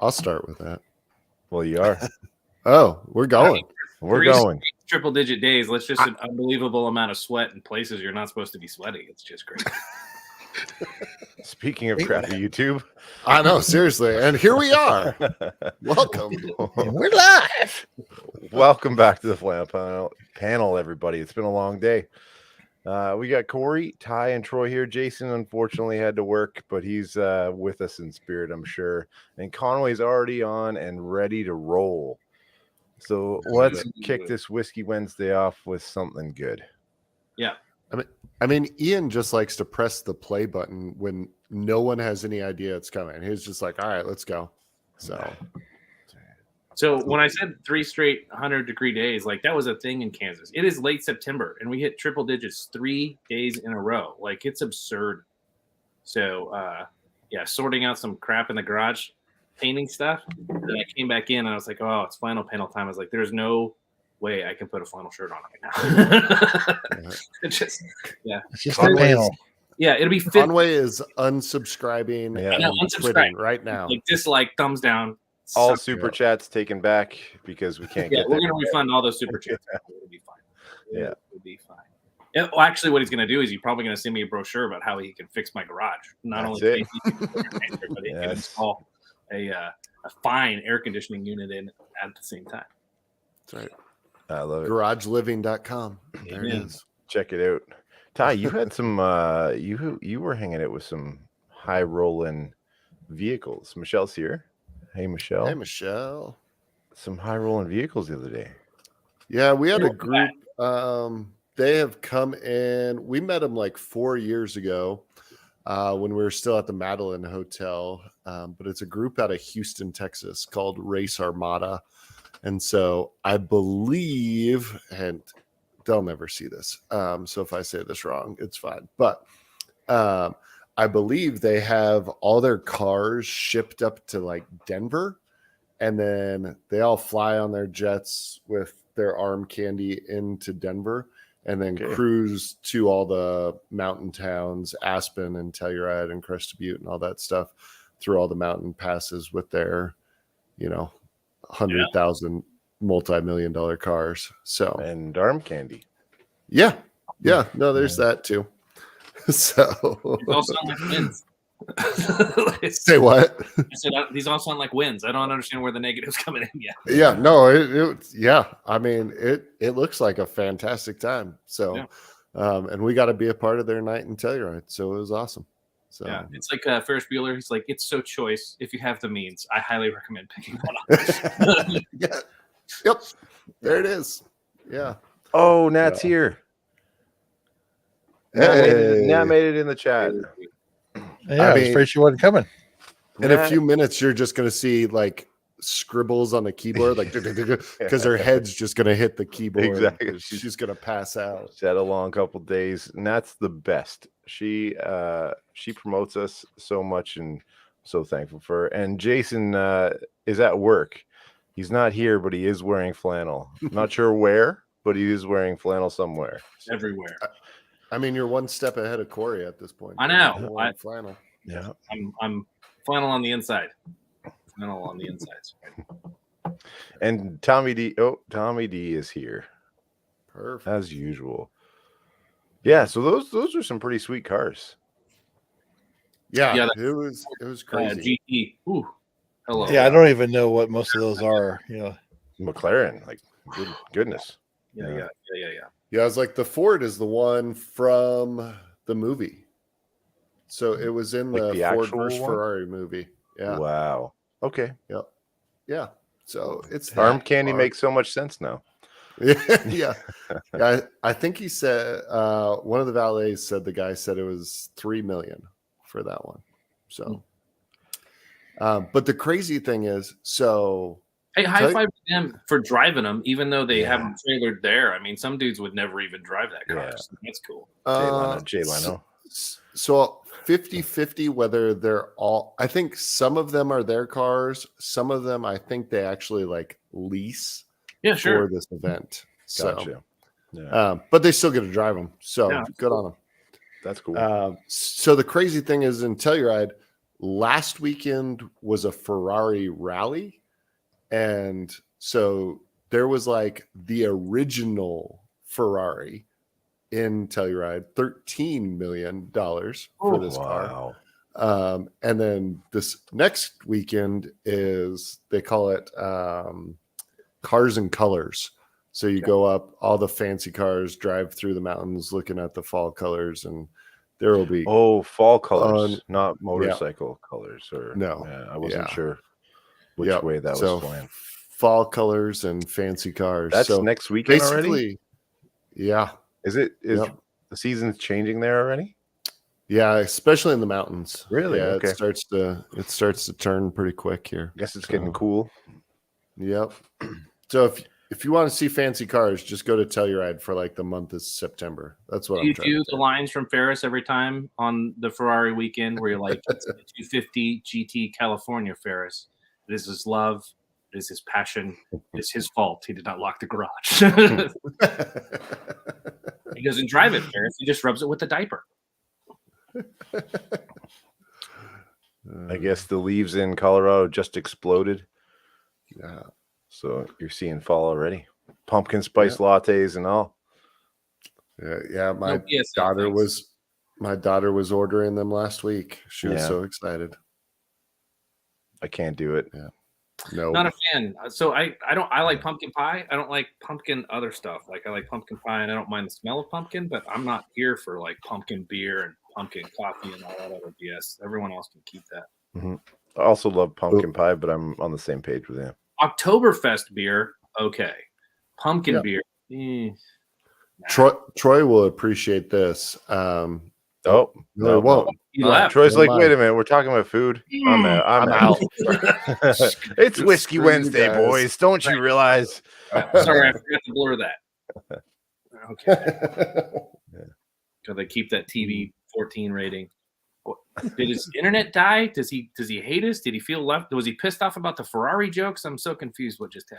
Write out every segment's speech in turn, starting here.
I'll start with that. Well, you are. Oh, we're going. We're going. Triple-digit days. That's just an unbelievable amount of sweat in places you're not supposed to be sweating. It's just great. Speaking of crappy YouTube, I know, seriously. And here we are. Welcome. We're live. Welcome back to the Flannel panel, everybody. It's been a long day. We got Corey, Ty, and Troy here. Jason, unfortunately, had to work, but he's with us in spirit, I'm sure. And Conway's already on and ready to roll. So let's kick this Whiskey Wednesday off with something good. Yeah. I mean, Ian just likes to press the play button when no one has any idea it's coming. He's just like, all right, let's go. So when I said 3 straight 100-degree days, like that was a thing in Kansas. It is late September, and we hit triple digits 3 days in a row. Like, it's absurd. So, sorting out some crap in the garage, painting stuff. And then I came back in, and I was like, oh, it's flannel panel time. I was like, there's no way I can put a flannel shirt on right now. It's just a panel. Yeah, it'll be Conway is unsubscribing and quitting right now. Like, dislike, thumbs down. All super chats taken back because we can't get we're going to refund all those super chats. It'll be fine. It'll be fine. Yeah, well, actually, what he's going to do is he's probably going to send me a brochure about how he can fix my garage. Not only but he can install a fine air conditioning unit in at the same time. That's right. I love it. GarageLiving.com. There it is. Check it out. Ty, you had some you were hanging out with some high rolling vehicles. Michelle's here. Hey, Michelle. Hey, Michelle. Some high rolling vehicles the other day. Yeah, we had a group. They have come in. We met them like 4 years ago when we were still at the Madeline Hotel. But it's a group out of Houston, Texas called Race Armada. And so I believe, and they'll never see this. So if I say this wrong, it's fine. But I believe they have all their cars shipped up to like Denver, and then they all fly on their jets with their arm candy into Denver, and then cruise to all the mountain towns, Aspen and Telluride and Crested Butte and all that stuff through all the mountain passes with their, 100,000 multi-million-dollar cars. So, and arm candy. Yeah. No, there's that too. So these all sound like wins. Say what? I said these all sound like wins. I don't understand where the negative's coming in yet. Yeah, no, I mean, it looks like a fantastic time. So, and we got to be a part of their night in Telluride. So it was awesome. So yeah, it's like Ferris Bueller. He's like, it's so choice. If you have the means, I highly recommend picking one up. Yeah. Yep. There it is. Yeah. Oh, Nat's here. Nat made it in the chat. Yeah, I was afraid she wasn't coming. In a few minutes, you're just going to see like scribbles on the keyboard, like because her head's just going to hit the keyboard. Exactly. She's going to pass out. She had a long couple days, and that's the best. She promotes us so much, and I'm so thankful for her. And Jason is at work. He's not here, but he is wearing flannel. Not sure where, but he is wearing flannel somewhere. Everywhere. I mean, you're one step ahead of Corey at this point. I know. Flannel. Yeah. I'm flannel on the inside. Flannel on the insides. And Tommy D. Oh, Tommy D is here. Perfect. As usual. Yeah, so those are some pretty sweet cars. Yeah, it was crazy. GT. Ooh. Hello. Yeah, I don't even know what most of those are. McLaren, like goodness. Yeah. Yeah, I was like, the Ford is the one from the movie. So it was in the Ford versus Ferrari movie. Yeah. Wow. Okay. Yep. Yeah. So it's arm candy makes so much sense now. Yeah. I think he said one of the valets said the guy said it was $3 million for that one. So but the crazy thing is, hey, high five to them for driving them, even though they haven't trailered there. I mean, some dudes would never even drive that car. Yeah. So that's cool. Jay Leno. So 50-50 whether they're all, I think some of them are their cars. Some of them, I think they actually like lease for this event. Gotcha. So, but they still get to drive them. So good on them. That's cool. So the crazy thing is in Telluride, last weekend was a Ferrari rally. And so there was like the original Ferrari in Telluride, $13 million for this car. And then this next weekend is, they call it Cars and Colors. So you go up, all the fancy cars, drive through the mountains looking at the fall colors, and there will be fall colors, not motorcycle colors. Or no, I wasn't sure which way that was flying. Fall colors and fancy cars. That's next weekend basically, already. Yeah. Is the season's changing there already? Yeah, especially in the mountains. Really? Yeah, okay. It starts to turn pretty quick here. I guess it's getting cool. Yep. So if you want to see fancy cars, just go to Telluride for like the month of September. That's what I'm trying to do. You do the lines from Ferris every time on the Ferrari weekend where you're like, it's a 250 GT California Ferris. It is his love. It is his passion. It's his fault. He did not lock the garage. He doesn't drive it, Ferris. He just rubs it with the diaper. I guess the leaves in Colorado just exploded. Yeah. So you're seeing fall already. Pumpkin spice lattes and all. Yeah. My daughter was ordering them last week. She was so excited. I can't do it. Yeah. No. Not a fan. So I like pumpkin pie. I don't like pumpkin other stuff. Like I like pumpkin pie and I don't mind the smell of pumpkin, but I'm not here for like pumpkin beer and pumpkin coffee and all that other BS. Everyone else can keep that. Mm-hmm. I also love pumpkin pie, but I'm on the same page with him. Oktoberfest beer, okay. Pumpkin beer. Troy will appreciate this. No, it won't. Troy's like, wait a minute, we're talking about food. I'm out. It's Whiskey Wednesday, boys. Don't you realize? Sorry, I forgot to blur that. Okay. Because they keep that TV 14 rating. Did his internet die? Does he hate us? Did he feel left? Was he pissed off about the Ferrari jokes? I'm so confused. What just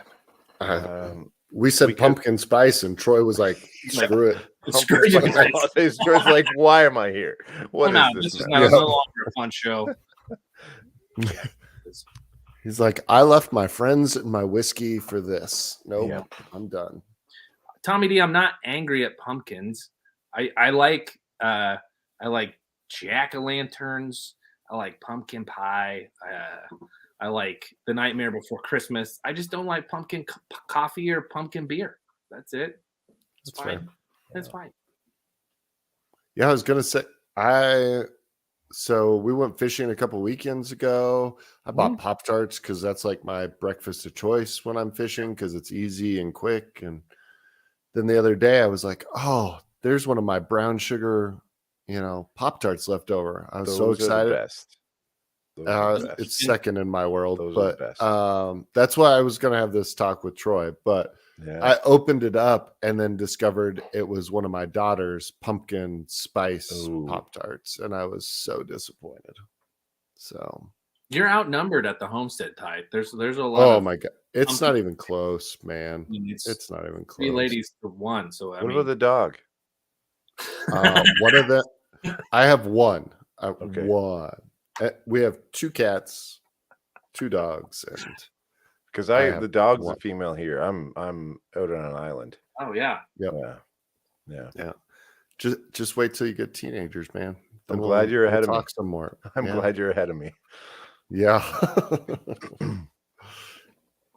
happened? We said pumpkin spice, and Troy was like, "Screw it." Screw you guys. Troy's like, "Why am I here? What is this? This is no longer a fun show." He's like, "I left my friends and my whiskey for this. Nope, I'm done." Tommy D, I'm not angry at pumpkins. I like jack-o'-lanterns. I like pumpkin pie. I like the Nightmare Before Christmas. I just don't like pumpkin coffee or pumpkin beer. That's it. It's fine. Fair. That's fine. Yeah, I was gonna say so we went fishing a couple weekends ago. I bought Pop-Tarts because that's like my breakfast of choice when I'm fishing because it's easy and quick. And then the other day I was like, oh, there's one of my brown sugar, Pop-Tarts left over. I was so excited. It's second in my world, but that's why I was going to have this talk with Troy, but I opened it up and then discovered it was one of my daughter's pumpkin spice Pop-Tarts, and I was so disappointed. So you're outnumbered at the homestead type. There's a lot. Oh my God. It's not even close, man. It's not even close. 3 ladies to 1. So what about the dog? One of them. I have one. One. We have 2 cats, 2 dogs, and because the dog's a female here. I'm out on an island. Oh yeah. Yep. Yeah. Just wait till you get teenagers, man. I'm glad you're ahead of me. Talk some more. I'm glad you're ahead of me. Yeah.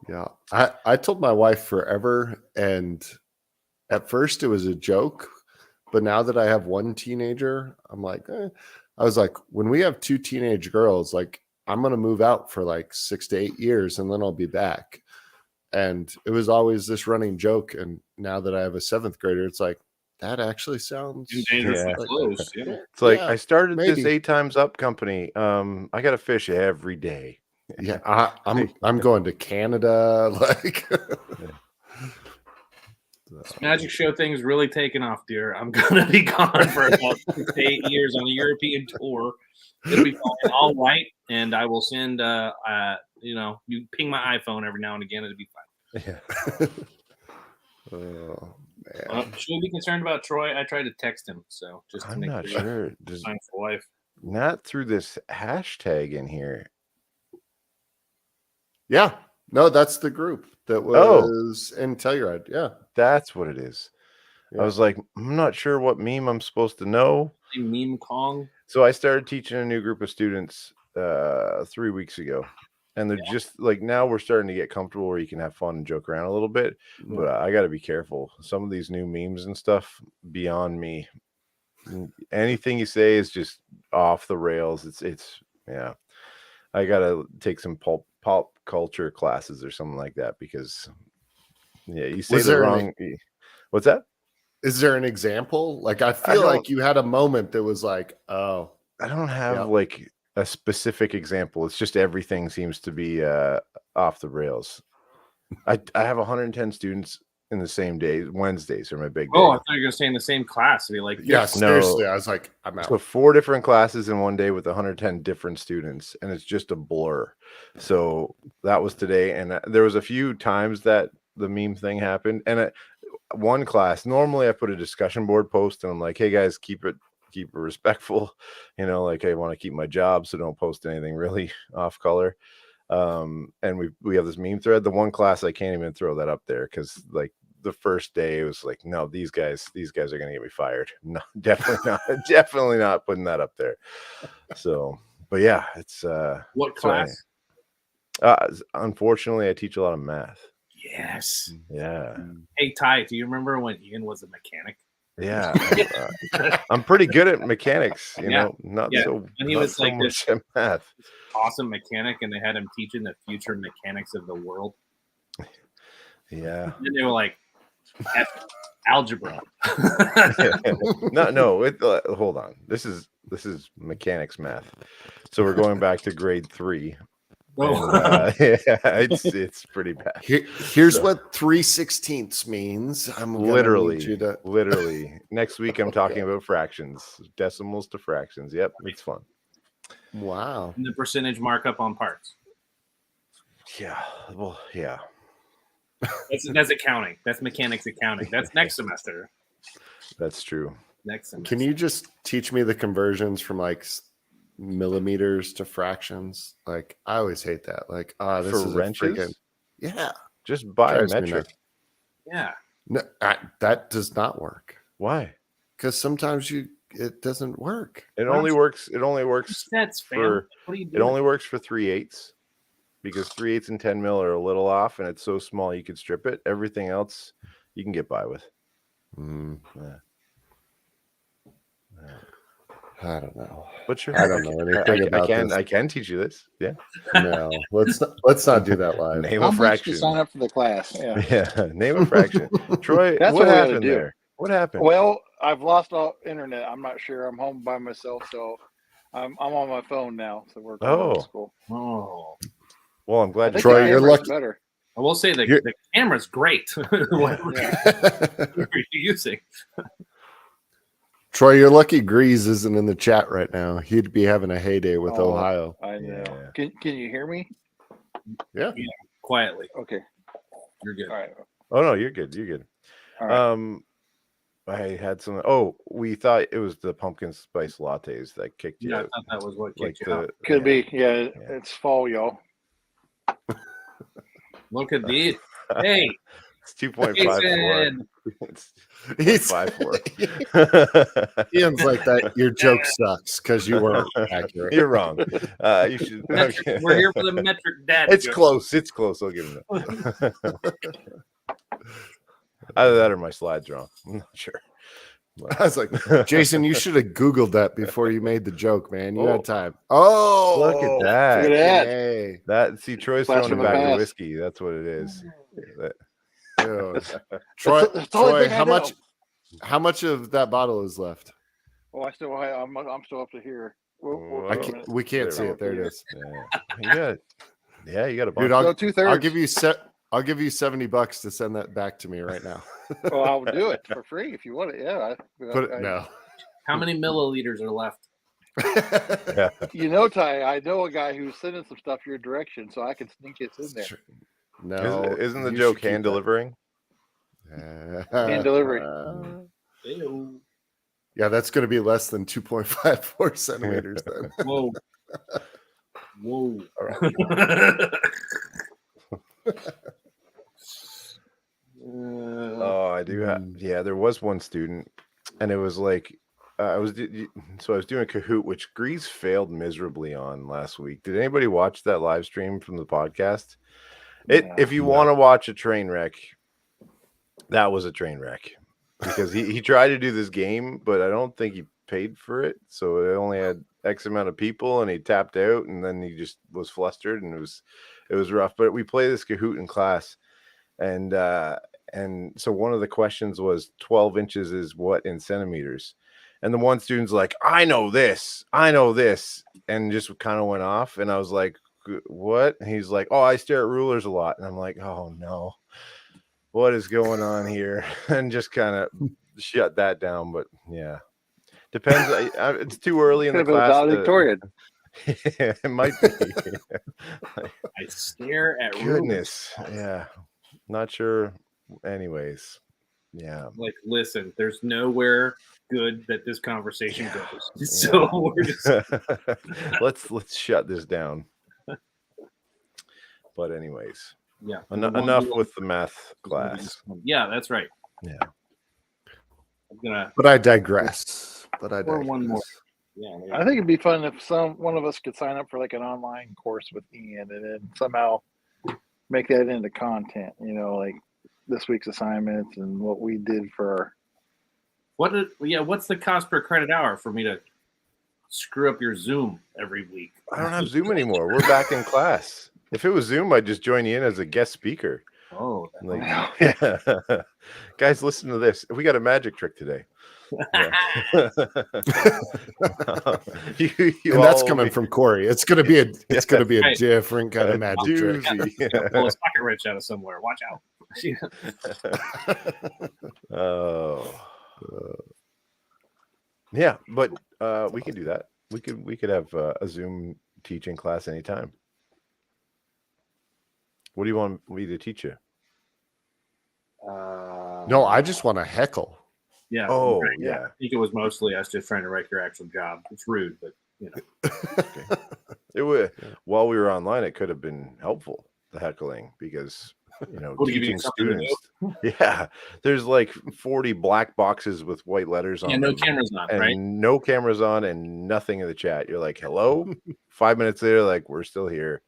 Yeah. I told my wife forever, and at first it was a joke, but now that I have one teenager, I'm like, I was like, when we have 2 teenage girls, like I'm going to move out for like 6 to 8 years and then I'll be back. And it was always this running joke. And now that I have a 7th grader, it's like, that actually sounds close. Yeah. It's like, I started this 8 times up company. I got to fish every day. Yeah. I'm going to Canada. Like, this magic show thing is really taking off, dear. I'm gonna be gone for about 6 to 8 years on a European tour. It'll be fine. I'll write, and I will send. You ping my iPhone every now and again. It'll be fine. Yeah. Oh man. Should we be concerned about Troy? I tried to text him, so just to I'm make not sure. sure. Sign for life. Not through this hashtag in here. Yeah. No, that's the group that was in Telluride. Yeah. That's what it is. Yeah. I was like, I'm not sure what meme I'm supposed to know. Meme Kong. So I started teaching a new group of students 3 weeks ago. And they're just like, now we're starting to get comfortable where you can have fun and joke around a little bit. But I got to be careful. Some of these new memes and stuff beyond me. Anything you say is just off the rails. It's yeah. I got to take some pop culture classes or something like that because you say the wrong. What's that? Is there an example? Like, I feel like you had a moment that was like, oh. I don't have like a specific example. It's just everything seems to be off the rails. I have 110 students in the same day. Wednesdays are my big day. Oh, I thought you were going to say in the same class. Be like, yeah, seriously. I was like, I'm out. So 4 different classes in one day with 110 different students, and it's just a blur. So that was today, and there was a few times that the meme thing happened. And one class, normally I put a discussion board post, and I'm like, hey guys, keep it respectful. Like I want to keep my job, so don't post anything really off color. And we have this meme thread. The one class I can't even throw that up there because like the first day it was like, no, these guys are gonna get me fired. No, definitely not putting that up there. So, but yeah, it's what class? Unfortunately, I teach a lot of math. Yes. Yeah. Hey Ty, do you remember when Ian was a mechanic? Yeah, I'm pretty good at mechanics. Not so. And he was so like this math. awesome mechanic, and they had him teaching the future mechanics of the world. Yeah. And they were like, algebra. No. Hold on. This is mechanics math. So we're going back to grade 3. Oh. And, it's pretty bad. Here's what 3/16 means. I'm literally next week I'm talking about fractions, decimals to fractions. Yep, it's fun. Wow. And the percentage markup on parts. Yeah. Well, yeah. That's accounting. That's mechanics accounting. That's next semester. That's true. Next semester. Can you just teach me the conversions from like millimeters to fractions? Like, I always hate that. Like, this for is wrenches. Yeah, just buy a metric. Yeah. No, that does not work. Why? Because sometimes it doesn't work. It only works. It only works That's for. What are you doing? It only works for 3/8 because 3/8 and 10 mil are a little off, and it's so small you could strip it. Everything else you can get by with. Yeah. I don't know. But sure, I don't know anything about this. I can teach you this. Yeah. No, let's not do that live. Name How a much fraction. to sign up for the class? Yeah. Yeah. Name a fraction. Troy, That's what what we gotta happened do. there? What happened? Well, I've lost all internet. I'm not sure. I'm home by myself, so I'm on my phone now. So we're going to school. Oh. Well, I'm glad. Troy, you're lucky. Better. I will say the camera's great. What are you using? Troy, you're lucky Grease isn't in the chat right now. He'd be having a heyday with Ohio. I know. Yeah. Can you hear me? Yeah. Quietly. Okay. You're good. All right. Oh no, you're good. You're good. All right. I had some. Oh, we thought it was the pumpkin spice lattes that kicked you Yeah, I out. thought that was what kicked you out. Could be. Yeah, it's fall, y'all. Look at these. Hey, It's 2.54. Jason. It's 2.54. Ian's like that. Your joke sucks because you weren't accurate. You're wrong. You should. Okay. We're here for the metric dad. It's joke. close. It's close. I'll give him that. Either that or my slides wrong. I'm not sure. I was like, Jason, you should have Googled that before you made the joke, man. You had time. Oh, look at that. Look at that. Hey. See, Troy's Flash throwing in it the back to past. whiskey. That's what it is. Ew. Troy, That's the only Troy thing I how much of that bottle is left? Oh, I'm still up to here. We can't see it. There it is. Yeah, you got a bunch. Dude, I'll 2/3. I'll give you $70 to send that back to me right now. Oh, I'll do it for free if you want it. Yeah. No. How many milliliters are left? Yeah. You know, Ty, I know a guy who's sending some stuff your direction, so I can sneak it in there. No. Isn't the you joke should keep hand delivering? Hand delivery. Ew. Yeah, that's going to be less than 2.54 centimeters then. Whoa. Whoa. All right. Oh, I do have. Yeah, there was one student, and it was like I was doing a Kahoot, which Grease failed miserably on last week. Did anybody watch that live stream from the podcast? If you want to watch a train wreck, that was a train wreck because he tried to do this game, but I don't think he paid for it, so it only had X amount of people, and he tapped out, and then he just was flustered, and it was rough. But we play this Kahoot in class. And so one of the questions was 12 inches is what in centimeters? And the one student's like, I know this, and just kind of went off. And I was like, what? And he's like, oh, I stare at rulers a lot. And I'm like, oh no, what is going on here? And just kind of shut that down. But yeah, depends. It's too early in the class. Valedictorian. It might be. I stare at Goodness, rulers. yeah. Not sure. Anyways, yeah. Like, listen, there's nowhere good that this conversation goes. So we're just let's shut this down. But anyways, yeah. Enough with the math class. Yeah, that's right. Yeah. But I digress. One more. Yeah. I think it'd be fun if one of us could sign up for like an online course with Ian and then somehow make that into content, like this week's assignments and what we did for what's the cost per credit hour for me to screw up your Zoom every week? I don't have Zoom anymore. We're back in class. If it was Zoom, I'd just join you in as a guest speaker. Oh, like, yeah. Guys, listen to this. We got a magic trick today. Yeah. And that's coming from Corey. It's gonna be a different kind of magic trick. Pull a socket wrench out of somewhere. Watch out. Yeah, but we can do that. We could have a Zoom teaching class anytime. What do you want me to teach you? No, I just want to heckle. Yeah. Oh, right, yeah. I think it was mostly us just trying to wreck your actual job. It's rude, but Okay. It would. While we were online, it could have been helpful, the heckling, because teaching students. Yeah, there's like 40 black boxes with white letters on. Yeah, no cameras on, and right? No cameras on, and nothing in the chat. You're like, hello. 5 minutes later, like, we're still here.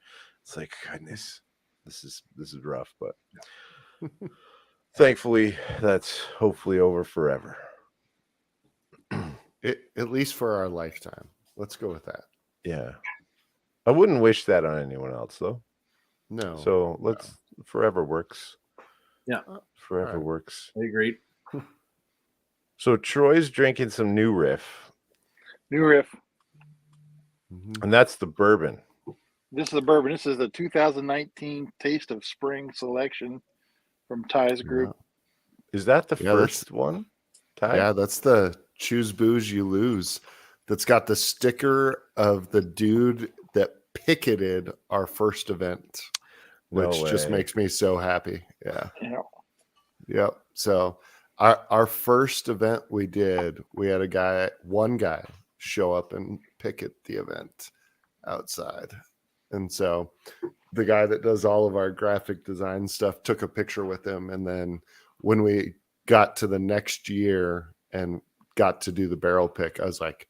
It's like, goodness, this is rough, but. Thankfully, that's hopefully over forever. At least for our lifetime. Let's go with that. Yeah. I wouldn't wish that on anyone else, though. No. So forever works. Yeah. Forever works. I agree. So Troy's drinking some New Riff. New Riff. Mm-hmm. And that's the bourbon. This is the bourbon. This is the 2019 Taste of Spring selection from Ty's group. Is that the first one? Ty? Yeah, that's the Choose Booze You Lose. That's got the sticker of the dude that picketed our first event, which just makes me so happy. Yeah. Yep. So our first event we did, we had one guy show up and picket the event outside. And so the guy that does all of our graphic design stuff took a picture with him. And then when we got to the next year and got to do the barrel pick, I was like,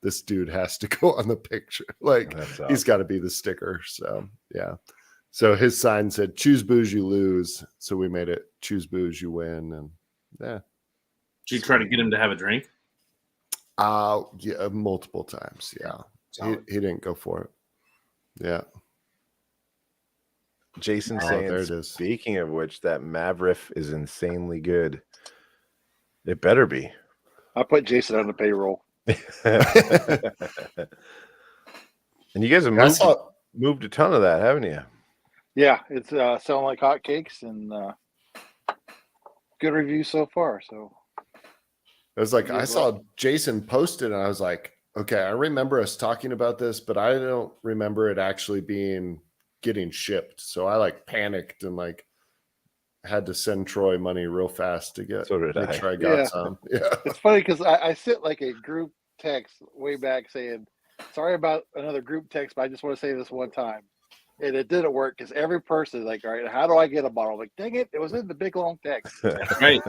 this dude has to go on the picture. Like, awesome. He's got to be the sticker. So, yeah. So his sign said, choose booze, you lose. So we made it choose booze, you win. And yeah. Did you try to get him to have a drink? Yeah, multiple times. Yeah. He didn't go for it. Yeah. Jason saying, there it is. Speaking of which, that Maverick is insanely good. It better be. I put Jason on the payroll. And you guys have moved a ton of that, haven't you? Yeah, it's selling like hotcakes and good reviews so far. So it was like I saw Jason posted and I was like, okay, I remember us talking about this, but I don't remember it actually getting shipped. So I like panicked and like had to send Troy money real fast to get So did make I. sure I got Yeah. some. Yeah. It's funny because I sent like a group text way back saying, sorry about another group text, but I just want to say this one time. And it didn't work because every person like, all right, how do I get a bottle? I'm like, dang it, it was in the big long text. Right.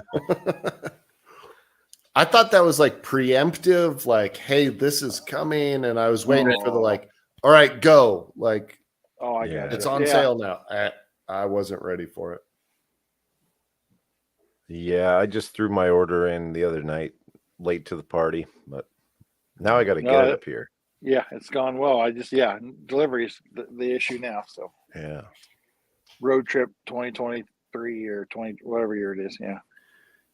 I thought that was like preemptive, like, hey, this is coming, and I was waiting for the like, all right, go, like Oh, I Yeah. got it's on sale now. I wasn't ready for it. Yeah, I just threw my order in the other night, late to the party, but now I got to No, get it up here. Yeah, it's gone well. Delivery is the issue now. So Yeah. road trip 2023 or 20 whatever year it is. Yeah.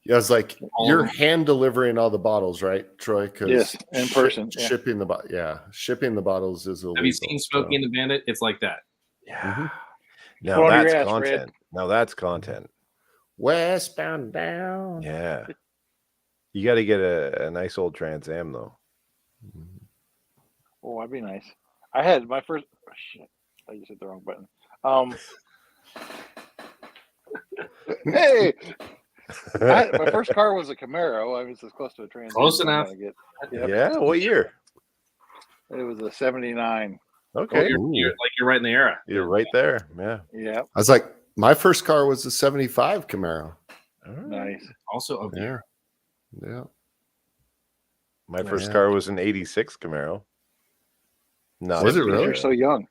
Yeah, it's like All you're of them. hand delivering all the bottles, right, Troy? Because Yes, in person, yeah. shipping the bottles is illegal. Have you seen Smokey and the Bandit? It's like that. Yeah. Mhm. Now Put on your that's ass, content. Red. Now that's content. Westbound bound? Yeah. You got to get a nice old Trans Am though. Oh, that'd be nice. I had my first. Oh, shit, I just hit the wrong button. Hey, my first car was a Camaro. I was as close to a Trans Am Close as I'm enough. gonna get. Yep. Yeah. What year? It was a '79. Okay. You're right in the era. You're right there. Yeah. Yeah, I was like, my first car was a 75 Camaro. All right. nice. Also of the Yeah. era. Yeah. My first Yeah. car was an 86 Camaro. No, Was it Because really? You're so young.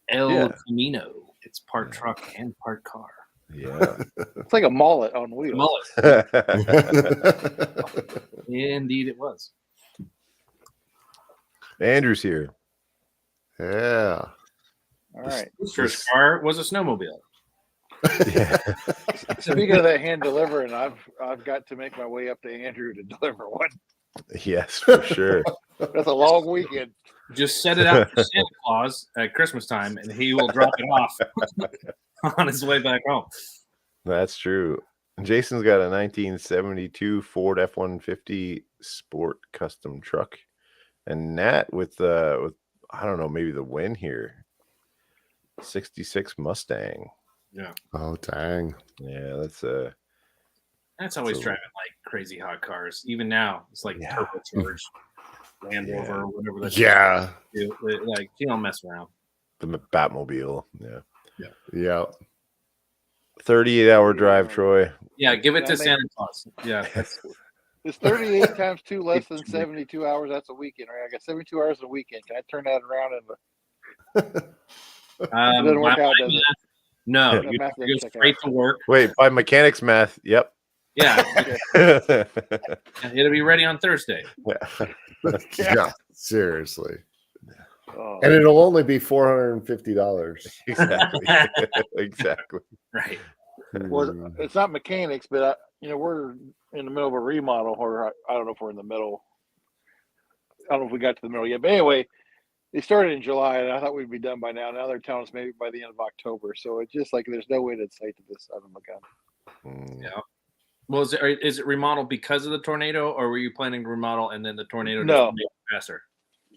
El Yeah. Camino. It's part truck and part car. Yeah. It's like a mullet on wheels. Mullet. Indeed, it was. Andrew's here. Yeah. All right. His first car was a snowmobile. Yeah. Speaking of that hand delivering, I've got to make my way up to Andrew to deliver one. Yes, for sure. That's a long weekend. Just set it out for Santa Claus at Christmas time, and he will drop it off on his way back home. That's true. Jason's got a 1972 Ford F-150 Sport custom truck, and Nat with I don't know, maybe the win here. 66 Mustang. Oh, dang. Yeah, That's always So- driving like crazy hot cars. Even now, it's like Yeah. turbocharged Land Yeah. Rover or whatever. That's Yeah. like you don't mess around. the Batmobile. Yeah. Yeah. 38-hour drive, Troy. Yeah, give it to That makes- Santa Claus. Yeah, It's 38 times 2 less than 72 hours. That's a weekend, right? I got 72 hours a weekend. Can I turn that around? It doesn't work out, does it? No, That you math go doesn't check straight out. to work. Wait, by mechanics math. Yep. Yeah, Yeah. it'll be ready on Thursday. Yeah. Seriously. Oh, And it'll only be $450. Exactly. Exactly. Right. well, it's not mechanics, but we're in the middle of a remodel, or I don't know if we're in the middle. I don't know if we got to the middle yet, but anyway, they started in July, and I thought we'd be done by now. Now they're telling us maybe by the end of October. So it's just like there's no way to say to this son of a gun. Yeah. Well, is it remodeled because of the tornado, or were you planning to remodel and then the tornado No. just made it faster?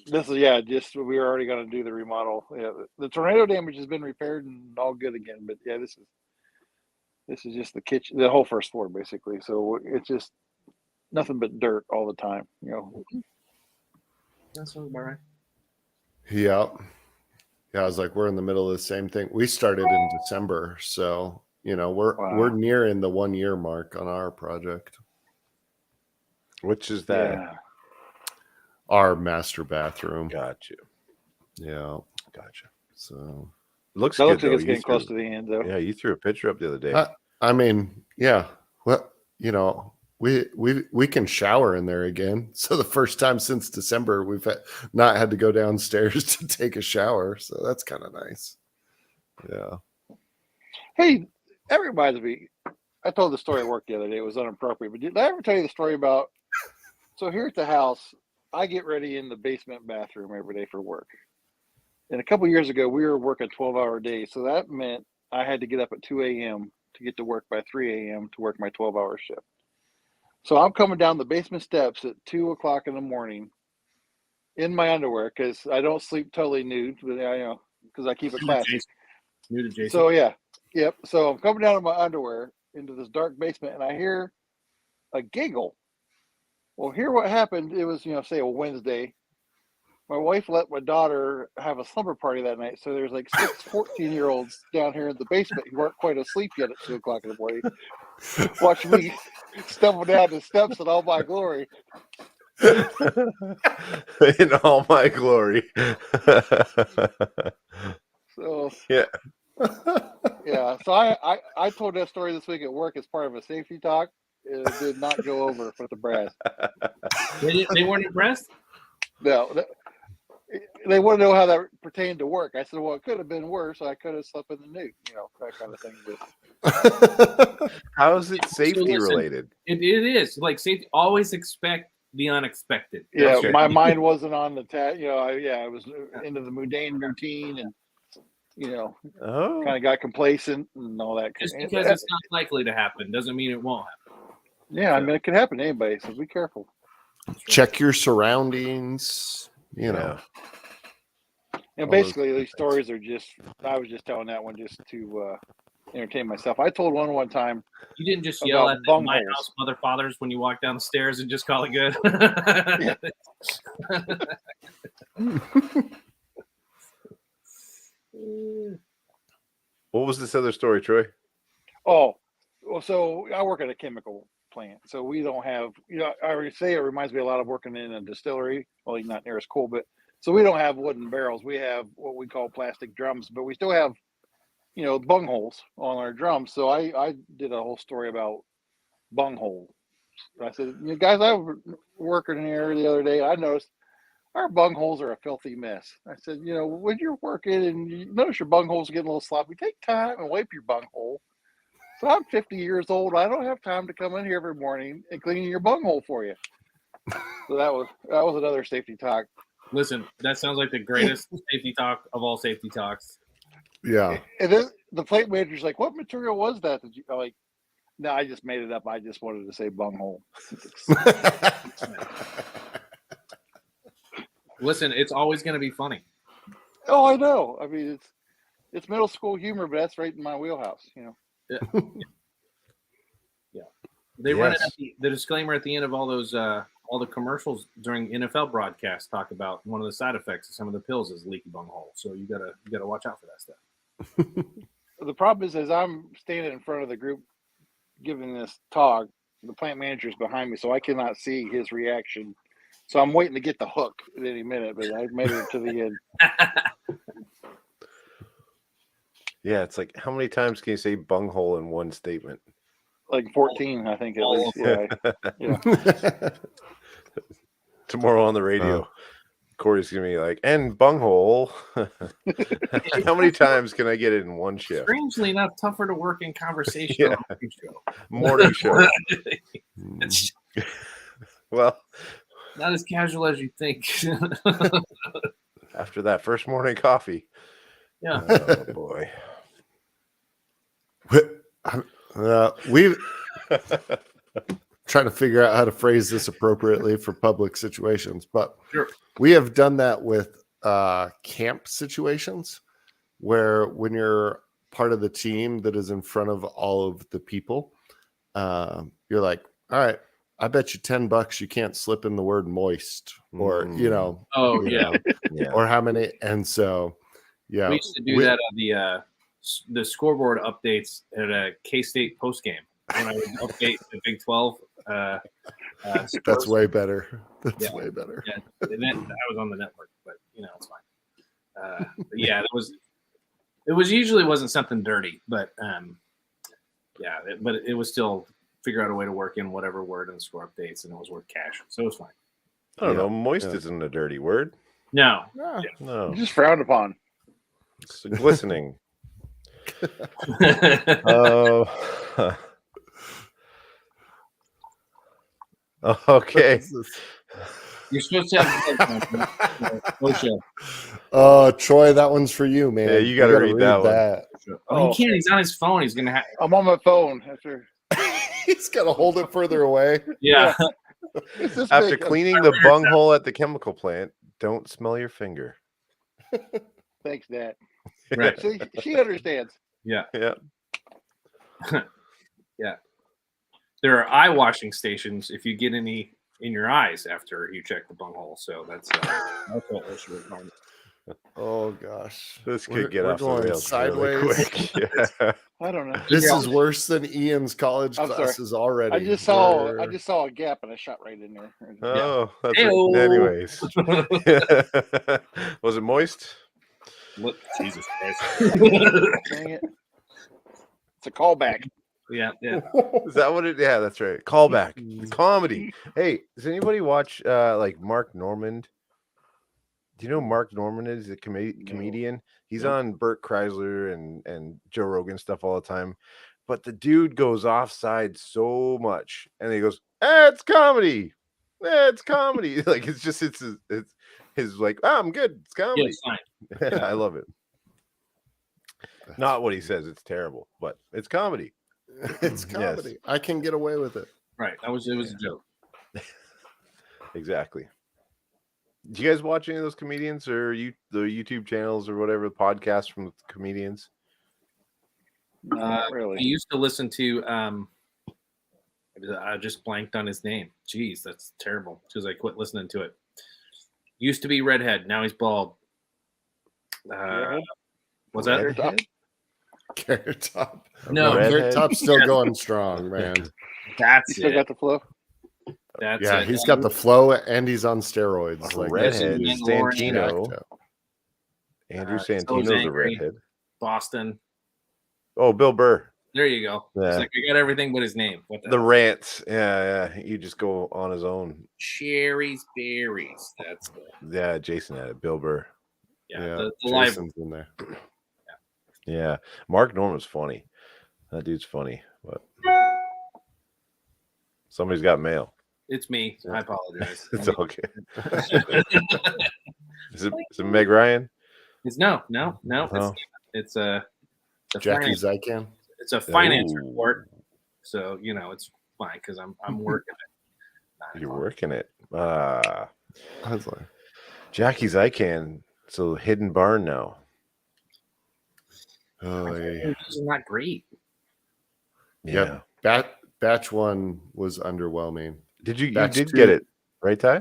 This is just we were already going to do the remodel. Yeah, the tornado damage has been repaired and all good again. But yeah, this is just the kitchen, the whole first floor basically. So it's just nothing but dirt all the time. That's about right. Yeah. Yeah. I was like, we're in the middle of the same thing. We started in December. So, we're nearing the 1 year mark on our project. Which is that? Yeah. Our master bathroom. Gotcha. Yeah. Gotcha. So, Looks That good. looks like though. it's You getting close to threw- the end though. Yeah, you threw a picture up the other day. I mean, yeah. Well, we can shower in there again. So the first time since December, we've not had to go downstairs to take a shower. So that's kind of nice. Yeah. Hey, that reminds me. I told the story at work the other day. It was inappropriate, but did I ever tell you the story about? So here at the house, I get ready in the basement bathroom every day for work. And a couple years ago, we were working 12-hour days, so that meant I had to get up at 2 a.m. to get to work by 3 a.m. to work my 12-hour shift. So I'm coming down the basement steps at 2 o'clock in the morning in my underwear because I don't sleep totally nude, but because I keep it classy. New to Jason. So yeah, yep. So I'm coming down in my underwear into this dark basement, and I hear a giggle. Well, here what happened. It was, say a Wednesday. My wife let my daughter have a slumber party that night. So there's like 6 14-year-olds down here in the basement who weren't quite asleep yet at 2 o'clock in the morning. Watch me stumble down the steps in all my glory. In all my glory. So Yeah. yeah. So I told that story this week at work as part of a safety talk. It did not go over with the brass. They weren't impressed? No. They want to know how that pertained to work. I said, well, it could have been worse. I could have slept in the nude, that kind of thing. But How is it safety related? It is like safety. Always expect the unexpected. Yeah, Okay. my mind wasn't on the I was into the mundane routine and, kind of got complacent and all that. Just because it's not likely to happen doesn't mean it won't happen. Yeah, I mean, it can happen to anybody, so be careful. Check your surroundings. Yeah. And basically, these stories are I was just telling that one just to entertain myself. I told one time. You didn't just yell at bung my holes. house mother fathers when you walk down the stairs and just call it good. What was this other story, Troy? Oh, well, so I work at a chemical plant, so we don't have, I already say it reminds me a lot of working in a distillery. Well, not near as cool, but so we don't have wooden barrels. We have what we call plastic drums, but we still have, bung holes on our drums. So I did a whole story about bung hole. I said, guys, I was working here the other day. I noticed our bung holes are a filthy mess. I said, when you're working and you notice your bung holes getting a little sloppy, take time and wipe your bung hole. So I'm 50 years old. I don't have time to come in here every morning and clean your bung hole for you. So that was another safety talk. Listen, that sounds like the greatest safety talk of all safety talks. Yeah. And then the plant manager's like, "What material was that?" I'm like, "No, I just made it up. I just wanted to say bung hole." Listen, it's always going to be funny. Oh, I know. I mean, it's middle school humor, but that's right in my wheelhouse. Yeah. They run it at the disclaimer at the end of all those all the commercials during NFL broadcasts talk about one of the side effects of some of the pills is leaky bung hole. So you gotta watch out for that stuff. The problem is, as I'm standing in front of the group giving this talk, the plant manager's behind me, so I cannot see his reaction. So I'm waiting to get the hook at any minute, but I made it to the end. Yeah, it's like, how many times can you say bunghole in one statement? Like 14, I think, at least. Yeah. Tomorrow on the radio, Corey's gonna be like, and bunghole. How many times can I get it in one shift? Strangely enough, tougher to work in conversation on the Morning show. Well, not as casual as you think. after that first morning coffee. Yeah. Oh boy. We trying to figure out how to phrase this appropriately for public situations, but Sure. we have done that with camp situations where when you're part of the team that is in front of all of the people, you're like, all right, I bet you $10 you can't slip in the word moist or, Oh yeah. or how many. And so, yeah, We used to do that on the scoreboard updates at a K-State post game when I would update the Big 12. That's way better. That's way better. Yeah, and then I was on the network, but it's fine. But yeah, it was usually wasn't something dirty, but but it was still figure out a way to work in whatever word in the score updates, and it was worth cash, so it was fine. I don't know. Moist isn't a dirty word. No, No, Just frowned upon. it's glistening. Oh. Okay. you're supposed to have. Troy, that one's for you, man. Yeah, you gotta read that one. Oh, he can't. He's on his phone. He's gonna have. I'm on my phone after. He's got to hold it further away. Yeah. After cleaning the bunghole at the chemical plant, don't smell your finger. Thanks, Dad. Right. See, she understands. Yeah. Yeah. Yeah. There are eye washing stations if you get any in your eyes after you check the bunghole. So that's also OSHA requirement. Oh gosh, This could get we're off the going rails sideways. really quick. Yeah. I don't know. This is worse than Ian's college I'm sorry. was already. I just saw a gap and I shot right in there. Oh, that's Hey-o. anyways. Was it moist? What? Jesus Christ. Dang it. It's a callback. Yeah. Is that what it? Yeah, that's right. Callback. The comedy. Hey, does anybody watch like Mark Normand? Do you know who Mark Normand is? A comedian. He's on Burt Kreisler and Joe Rogan stuff all the time. But the dude goes offside so much, and he goes, it's comedy. It's comedy. Like it's his like, I'm good. It's Yeah, comedy. it's fine. I love it. Not what he says. It's terrible, but it's comedy. It's comedy. Yes. I can get away with it. Right. It was a joke. Exactly. Do you guys watch any of those comedians or the YouTube channels or whatever podcasts from comedians? Not really. I used to listen to I just blanked on his name. Jeez, that's terrible because I quit listening to it. Used to be redhead, now he's bald. Was that Redhead? Carrot Top. No, Carrot Top's still going strong, man. That's You still it. got the flow? That's Yeah, it. he's got the flow and he's on steroids. Like Redhead, Listen, Santino. jacked up. Andrew so Santino's a angry. redhead. Boston. Oh, Bill Burr. There you go. Yeah. It's like I got everything but his name. What the The hell? rants. Yeah. You just go on his own. Cherries, berries. That's the Yeah, Jason had it. Bill Burr. the live. Jason's in there. Yeah. Mark Norman's funny. That dude's funny. But somebody's got mail. It's me. I apologize. It's okay. Is it Meg Ryan? It's no. Oh. It's a Jackie finance, Zykan. it's a finance Ooh. report. So it's fine because I'm working it. You're working it. I was like, Jackie's Icahn. So hidden barn now. oh yeah. This is not great. Yeah. Batch one was underwhelming. You Batch did two- get it, right, Ty?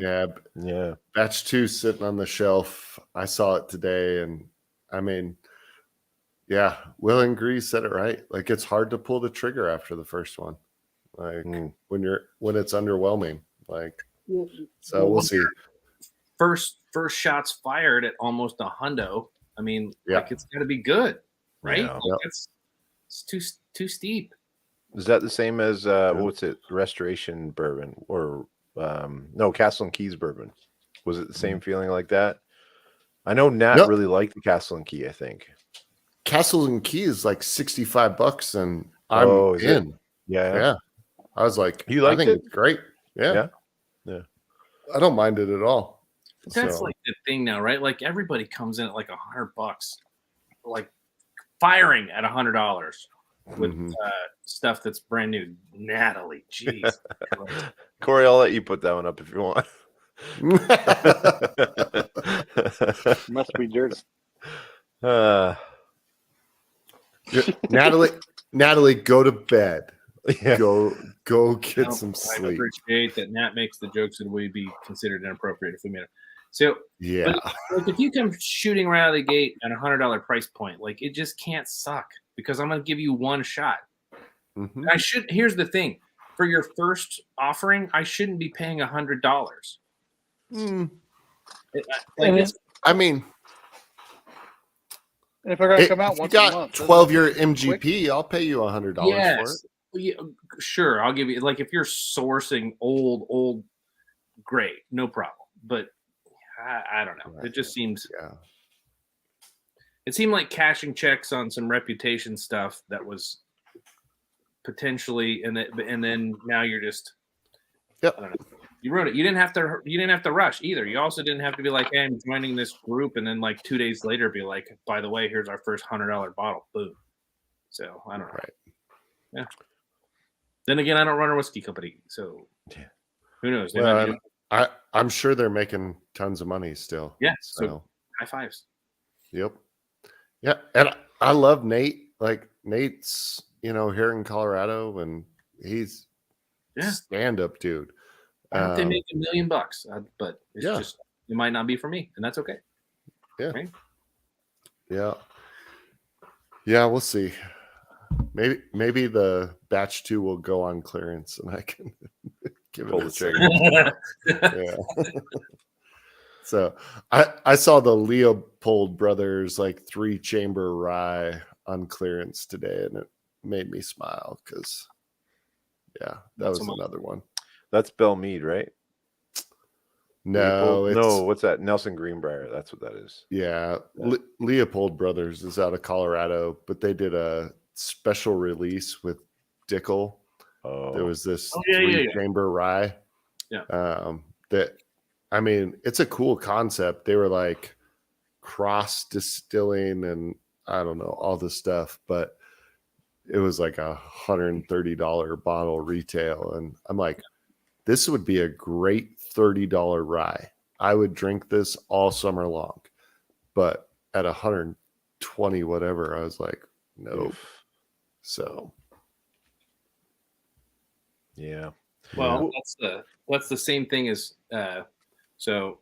Yeah, Batch 2 sitting on the shelf. I saw it today, and I mean, yeah, Will and Gree said it right. Like it's hard to pull the trigger after the first one, like when it's underwhelming. Like, so we'll see. First shots fired at almost $100. I mean, Yeah. like it's got to be good, right? Yeah. Like, it's too steep. Is that the same as what's it? Restoration bourbon or no, Castle and Keys bourbon? Was it the same feeling like that? I know Nat Nope. really liked the Castle and Key. I think. Castle and Key is like $65, and I'm is it? in. Yeah. Yeah, I was like, You liked I think it? it's great. Yeah, I don't mind it at all. That's So- like the thing now, right? Like everybody comes in at like $100, like firing at $100 with Mhm. stuff that's brand new. Natalie, jeez. Corey, I'll let you put that one up if you want. Must be dirty. Natalie, go to bed. Yeah. Go get some I sleep. appreciate that Nat makes the jokes that would be considered inappropriate if we made it. So, Yeah, like, if you come shooting right out of the gate at $100 price point, like it just can't suck because I'm going to give you one shot. Mhm. Here's the thing: for your first offering, I shouldn't be paying $100. Mm. Like it's I mean, And if they're going to if come out you once a got month, 12-year MGP, I'll pay you $100 for it. yes, yeah, sure. I'll give you like if you're sourcing old, great, no problem. But I don't know. It just seems. Yeah. It seemed like cashing checks on some reputation stuff that was potentially, and then now you're just. Yep. I don't know. You wrote it. You didn't have to rush either. You also didn't have to be like, "Hey, I'm joining this group," and then like 2 days later be like, "By the way, here's our first $100 bottle." Boom. So I don't know. Right. Yeah. Then again, I don't run a whiskey company, so Yeah. who knows? They Well, might be I'm sure they're making tons of money still. Yeah, So, so high fives. yep. Yeah, and I love Nate. Like Nate's, here in Colorado, and he's stand up dude. I hope they make $1 million, but it's Yeah. just it might not be for me, and that's okay. Yeah. Right? Yeah. Yeah, we'll see. Maybe the batch 2 will go on clearance and I can give Pull it the a trigger. second. Yeah. So I saw the Leopold Brothers like 3-chamber rye on clearance today, and it made me smile because that was another one. That's Bell Mead, right? No, no, what's that? Nelson Greenbrier. That's what that is. Yeah, Leopold Brothers is out of Colorado, but they did a special release with Dickel. Oh, there was this yeah. 3-chamber rye. Yeah. That, I mean, it's a cool concept. They were like cross distilling and I don't know all this stuff, but it was like $130 bottle retail, and I'm like, this would be a great $30 rye. I would drink this all summer long, but at 120 whatever, I was like, nope. So yeah. Well, that's the same thing as so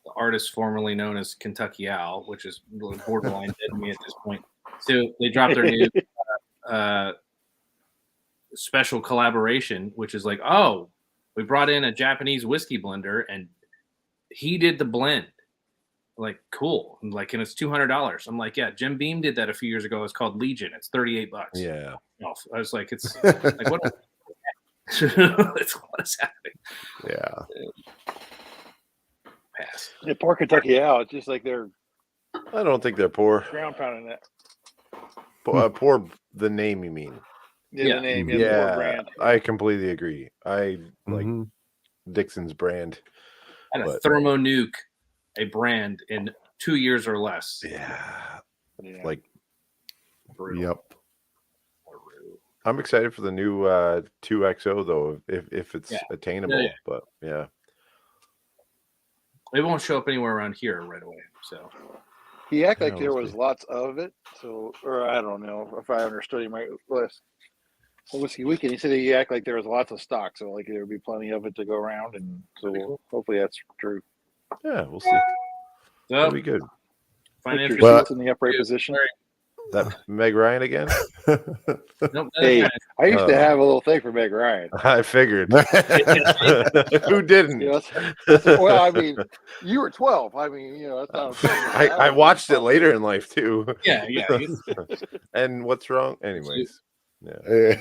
the artist formerly known as Kentucky Owl, which is borderline dead to me at this point. So they dropped their new special collaboration, which is like, oh, we brought in a Japanese whiskey blender and he did the blend. Like, cool. And like, and it's $200. I'm like, yeah, Jim Beam did that a few years ago. It's called Legion. It's $38. Yeah. I was like, it's like, what? What is happening? Yeah. Pass. Yeah, poor Kentucky Owl. It's just like they're I don't think they're poor. ground pounding that. Poor the name, you mean? Yeah, the name. Yeah, the poor brand. I completely agree. I like Dixon's brand. I had a Thermo Nuke, a brand in 2 years or less. Yeah. Yeah. Like, Yep. I'm excited for the new 2XO though, if it's attainable. Yeah. But yeah, it won't show up anywhere around here right away. So he acted like there was lots of it. So, or I don't know if I understood him right. Last Whiskey Weekend, he said he acted like there was lots of stock, so like there would be plenty of it to go around, and so hopefully that's true. Yeah, we'll see. That'll be good. Put your seats in the upright position. That Meg Ryan again? Nope, hey, I used to have a little thing for Meg Ryan. I figured. Who didn't? You know, well, I mean, you were 12. I mean, you know, that's not. I watched it later in life too. Yeah. And what's wrong? Anyways, yeah.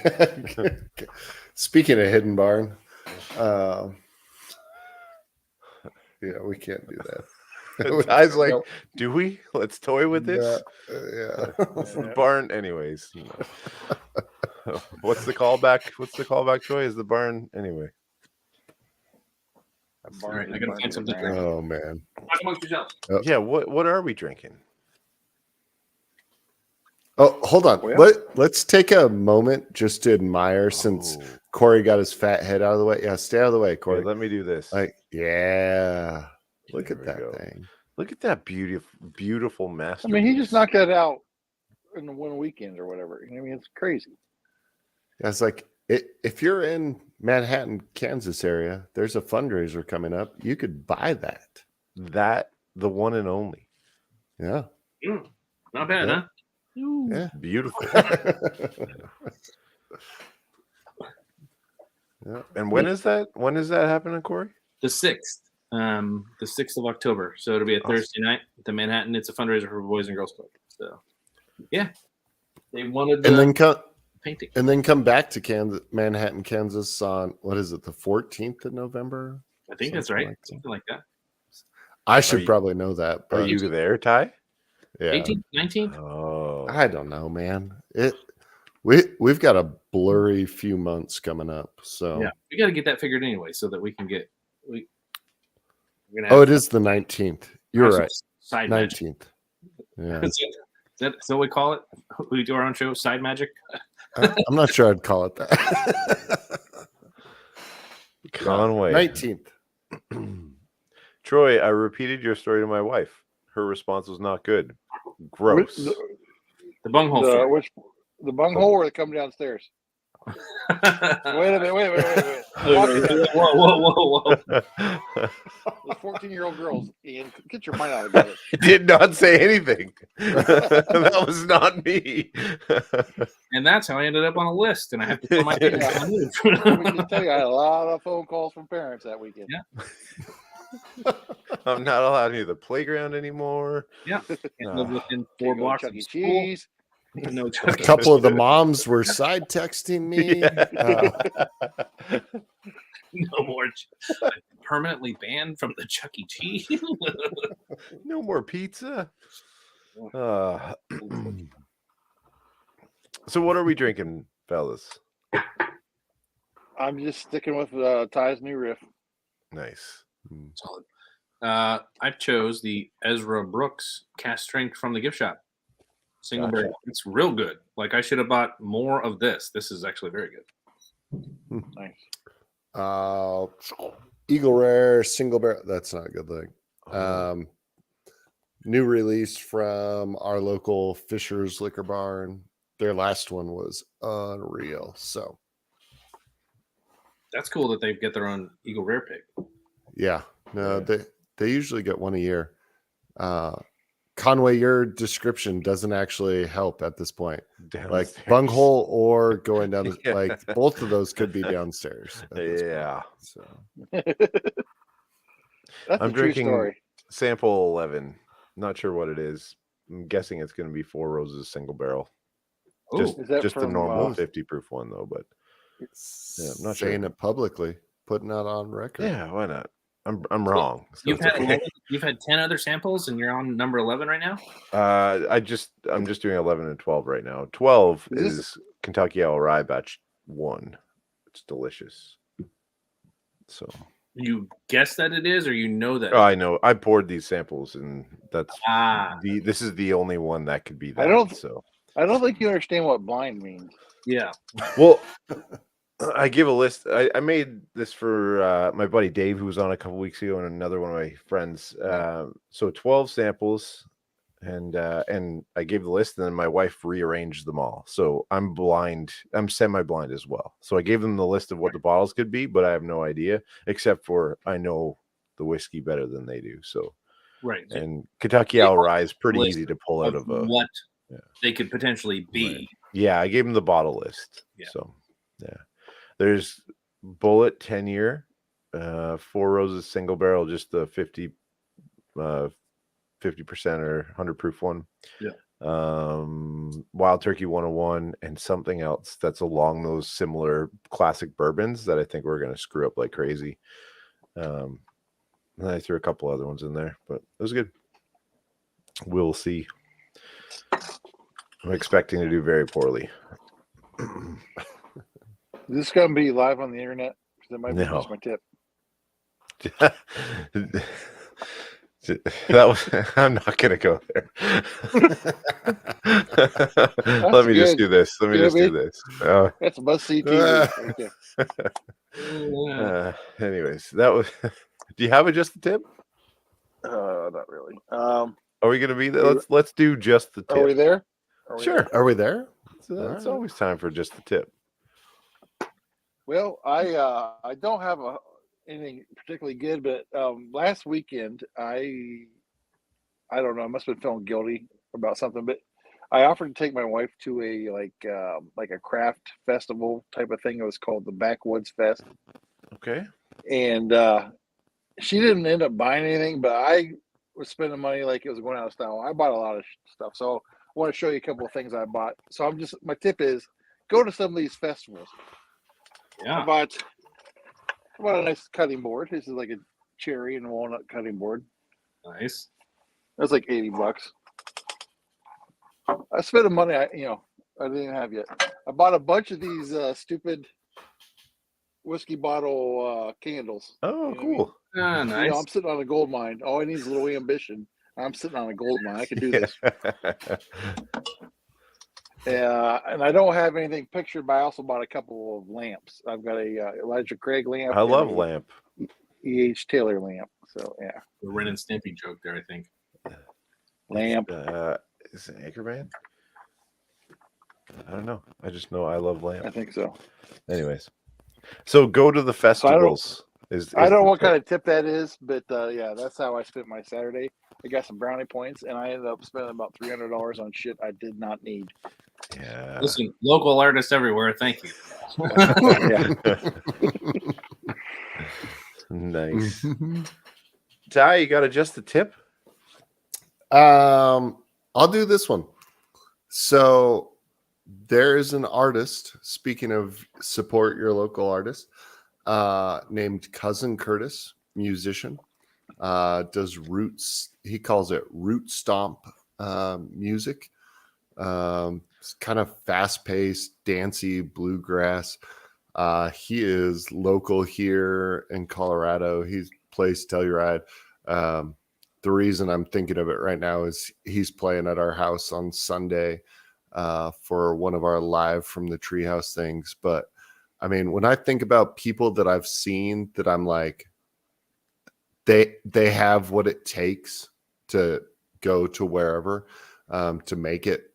Speaking of Hidden Barn, we can't do that. I was like, do we? Let's toy with this. Yeah. Barn. Anyways, what's the callback? What's the callback, Troy? Is the barn anyway? All right, I gotta find something to drink. Oh man. Talk amongst yourselves. Yeah. What are we drinking? Oh, hold on. Well, Let's take a moment just to admire, since Corey got his fat head out of the way. Yeah, stay out of the way, Corey. Let me do this. Look at that thing. Look at that beautiful masterpiece. I mean, he just knocked that out in 1 weekend or whatever. I mean, it's crazy. It's like, if you're in Manhattan, Kansas area, there's a fundraiser coming up. You could buy that. The one and only. Yeah. Not bad, huh? Yeah. Beautiful. Yeah. And when is that? When is that happening, Corey? The 6th. The 6th of October. So it'll be a Thursday night at the Manhattan. It's a fundraiser for Boys and Girls Club. So yeah. They wanted painting. And then come back to Manhattan, Kansas on, what is it, the 14th of November? I think that's right. Something like that. I should probably know that. But are you there, Ty? Yeah. 18th, 19th? Oh. I don't know, man. We've got a blurry few months coming up. So yeah, we got to get that figured anyway so that we can get it is the 19th. You're right. Side 19th. Yeah. Is that what we call it? We do our own show, Side Magic. I'm not sure I'd call it that. Conway. 19th. Troy, I repeated your story to my wife. Her response was not good. Gross. The bunghole. The bunghole or the come downstairs? Wait a minute. Whoa. Those 14-year-old girls, Ian, get your mind out of it. I did not say anything. That was not me. And that's how I ended up on a list, and I have to tell my kids how to move. We can tell you, I had a lot of phone calls from parents that weekend. Yeah. I'm not allowed near the playground anymore. Yeah. Can't No. live within Can't 4 go to blocks Chuck of E. school. Cheese. No A Chuck E. couple of the moms were side texting me. No more. Permanently banned from the Chuck E. Cheese. No more pizza. So what are we drinking, fellas? I'm just sticking with Ty's new riff. Nice. Solid. I chose the Ezra Brooks cast strength from the gift shop. Single Gotcha. barrel. It's real good. Like I should have bought more of this. This is actually very good. Nice. Eagle Rare single barrel. That's not a good thing. New release from our local Fisher's Liquor Barn. Their last one was unreal. So That's cool that they get their own Eagle Rare pick. yeah, no, they usually get one a year. Conway, your description doesn't actually help at this point. Like bunghole or going down, like both of those could be downstairs. Yeah. So That's I'm a true drinking story. sample 11. Not sure what it is. I'm guessing it's going to be Four Roses single barrel. Just Is that the from, normal 50 proof one though, but yeah, I'm not saying sure. it publicly, putting that on record. Yeah, why not? I'm wrong. So You've it's had okay. 11, you've had 10 other samples, and you're on number 11 right now. I'm just doing 11 and 12 right now. 12 Is is Kentucky Owl Rye Batch 1. It's delicious. So You guess that it is, or you know that? I know. I poured these samples, and that's Ah, this is the only one that could be that. I don't think you understand what blind means. yeah. Well, I give a list. I made this for my buddy Dave, who was on a couple weeks ago, and another one of my friends. So 12 samples, and I gave the list, and then my wife rearranged them all. So I'm blind. I'm semi-blind as well. So I gave them the list of what the bottles could be, but I have no idea, except for I know the whiskey better than they do. So Right. and Kentucky Owl Rye is pretty easy to pull out of what they could potentially be. Right. Yeah, I gave them the bottle list. Yeah. So yeah. There's Bullet 10-year, Four Roses single barrel, just the 50% or 100 proof one. Yeah. Wild Turkey 101 and something else that's along those similar classic bourbons that I think we're going to screw up like crazy. And I threw a couple other ones in there, but it was good. We'll see. I'm expecting to do very poorly. Is this going to be live on the internet? Because that might be just my tip. That was. I'm not gonna go there. Let me just do this. Let me just do this. That's must-see TV. Anyways, that was. Do you have a just the tip? Not really. Are we gonna be there? Let's do just the tip. Are we there? Sure. Are we there? It's always time for just the tip. Well, I don't have anything particularly good, but last weekend I don't know, I must have been feeling guilty about something, but I offered to take my wife to a like a craft festival type of thing. It was called the Backwoods Fest. Okay. And she didn't end up buying anything, but I was spending money like it was going out of style. I bought a lot of stuff, so I want to show you a couple of things I bought. So my tip is go to some of these festivals. Yeah. I bought a nice cutting board. This is like a cherry and walnut cutting board. Nice. That's like $80. I spent the money I didn't have yet. I bought a bunch of these stupid whiskey bottle candles. Oh, cool. Nice. I'm sitting on a gold mine. All I need is a little ambition. I'm sitting on a gold mine. I can do this. And I don't have anything pictured, but I also bought a couple of lamps. I've got a Elijah Craig lamp. I love lamp. E.H. Taylor lamp. So yeah. The Ren and Stimpy joke there, I think. Lamp. Is it Anchorman? I don't know. I just know I love lamp. I think so. Anyways, so go to the festivals. I don't know what kind of tip that is, but yeah, that's how I spent my Saturday. I got some brownie points, and I ended up spending about $300 on shit I did not need. Yeah. Listen, local artists everywhere. Thank you. Nice. Ty, you got to adjust the tip? I'll do this one. So there is an artist, speaking of support your local artist, named Cousin Curtis, musician, does roots. He calls it root stomp music. It's kind of fast paced, dancey bluegrass. He is local here in Colorado. He plays Telluride. The reason I'm thinking of it right now is he's playing at our house on Sunday for one of our live from the treehouse things. But I mean, when I think about people that I've seen that I'm like, they have what it takes to go to wherever to make it.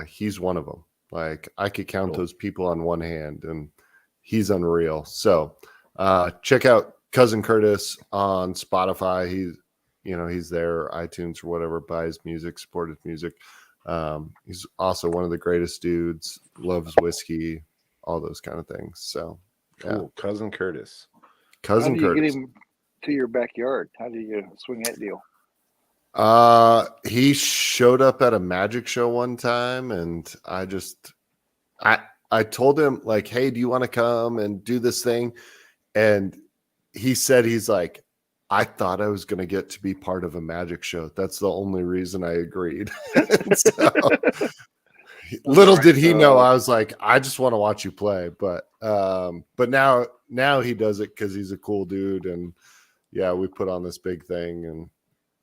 He's one of them. Like I could count those people on one hand, and he's unreal. So check out Cousin Curtis on Spotify. He's there, iTunes or whatever, buy his music, support his music. He's also one of the greatest dudes, loves whiskey, all those kind of things. So yeah. Cool. Cousin Curtis. Cousin How do you Curtis. get him to your backyard? How do you swing that deal? He showed up at a magic show one time, and I told him like, hey, do you want to come and do this thing? And he said, he's like, I thought I was going to get to be part of a magic show. That's the only reason I agreed. So, little did he know, I was like, I just want to watch you play. But now he does it because he's a cool dude. And yeah, we put on this big thing and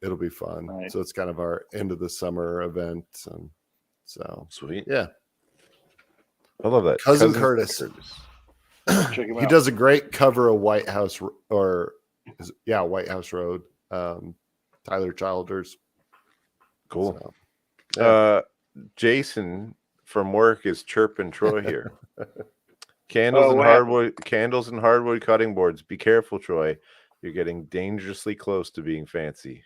it'll be fun. Right. So it's kind of our end of the summer event. And so sweet. Yeah. I love that. Cousin Curtis. Check him out. He does a great cover of White House White House Road. Tyler Childers. Cool. So, yeah. Jason from work is chirping Troy here. Candles and hardwood cutting boards. Be careful, Troy. You're getting dangerously close to being fancy.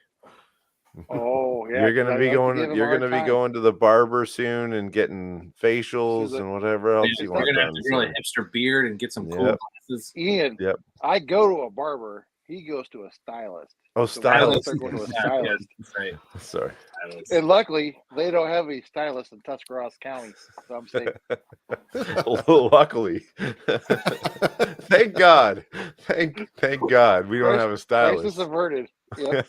Oh yeah, you're gonna be going to the barber soon and getting facials and whatever else you want. You're gonna have to grow a hipster beard and get some cool glasses. Ian, I go to a barber. He goes to a stylist. Oh, stylist. They're going to a stylist. Right. Sorry. And luckily, they don't have any stylists in Tuscarawas County, so I'm safe. Luckily. Thank God. Thank God we don't have a stylist. Crisis averted. Yep.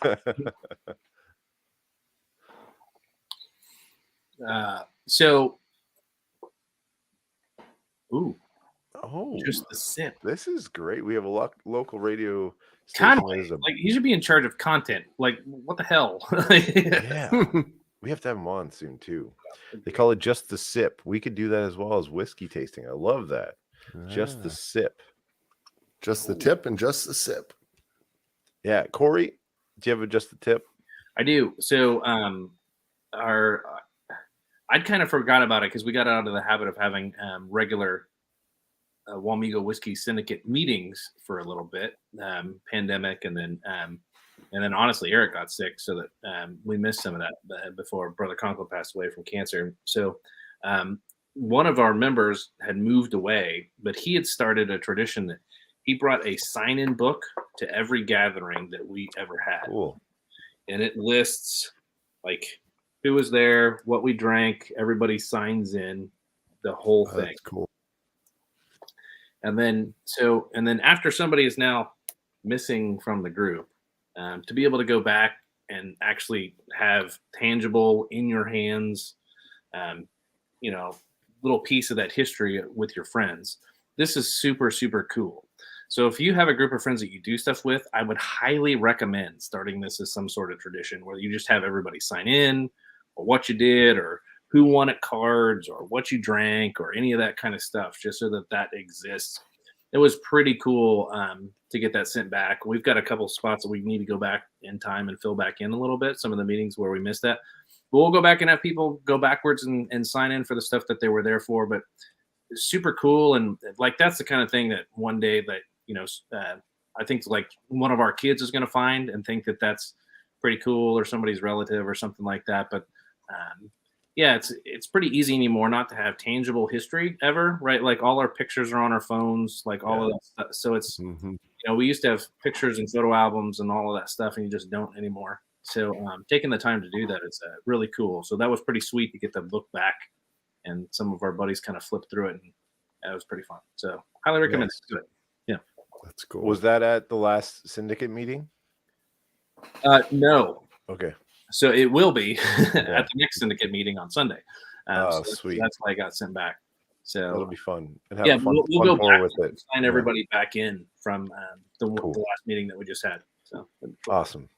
Just the sip. This is great. We have a local radio Conway, like he should be in charge of content. Like, what the hell? Yeah, we have to have him on soon too. They call it just the sip. We could do that as well as whiskey tasting. I love that. Just the sip, just the tip, and just the sip. Yeah, Corey, do you have just the tip? I do. So, I'd kind of forgot about it because we got out of the habit of having regular Wamego Whiskey Syndicate meetings for a little bit, pandemic, and then honestly, Eric got sick, so that we missed some of that before Brother Conklin passed away from cancer. So one of our members had moved away, but he had started a tradition that he brought a sign-in book to every gathering that we ever had. Cool. And it lists like who was there, what we drank, everybody signs in, the whole thing. That's cool. And then after somebody is now missing from the group, to be able to go back and actually have tangible in your hands, little piece of that history with your friends. This is super, super cool. So if you have a group of friends that you do stuff with, I would highly recommend starting this as some sort of tradition where you just have everybody sign in or what you did or who won at cards or what you drank or any of that kind of stuff, just so that exists. It was pretty cool to get that sent back. We've got a couple spots that we need to go back in time and fill back in a little bit, some of the meetings where we missed that. we'll go back and have people go backwards and sign in for the stuff that they were there for. But it's super cool, and like that's the kind of thing that one day that I think like one of our kids is going to find and think that that's pretty cool, or somebody's relative or something like that. But yeah, it's pretty easy anymore not to have tangible history ever, right? Like all our pictures are on our phones, like all of that stuff. So it's we used to have pictures and photo albums and all of that stuff, and you just don't anymore. So taking the time to do that is really cool. So that was pretty sweet to get the book back, and some of our buddies kind of flipped through it, and that was pretty fun. So highly recommend it. Yeah, that's cool. Was that at the last syndicate meeting? No. Okay. So it will be at the next syndicate meeting on Sunday. So sweet. That's why I got sent back. So that'll be fun. And have fun, we'll go back with it. Sign everybody back in from the last meeting that we just had. So cool. Awesome.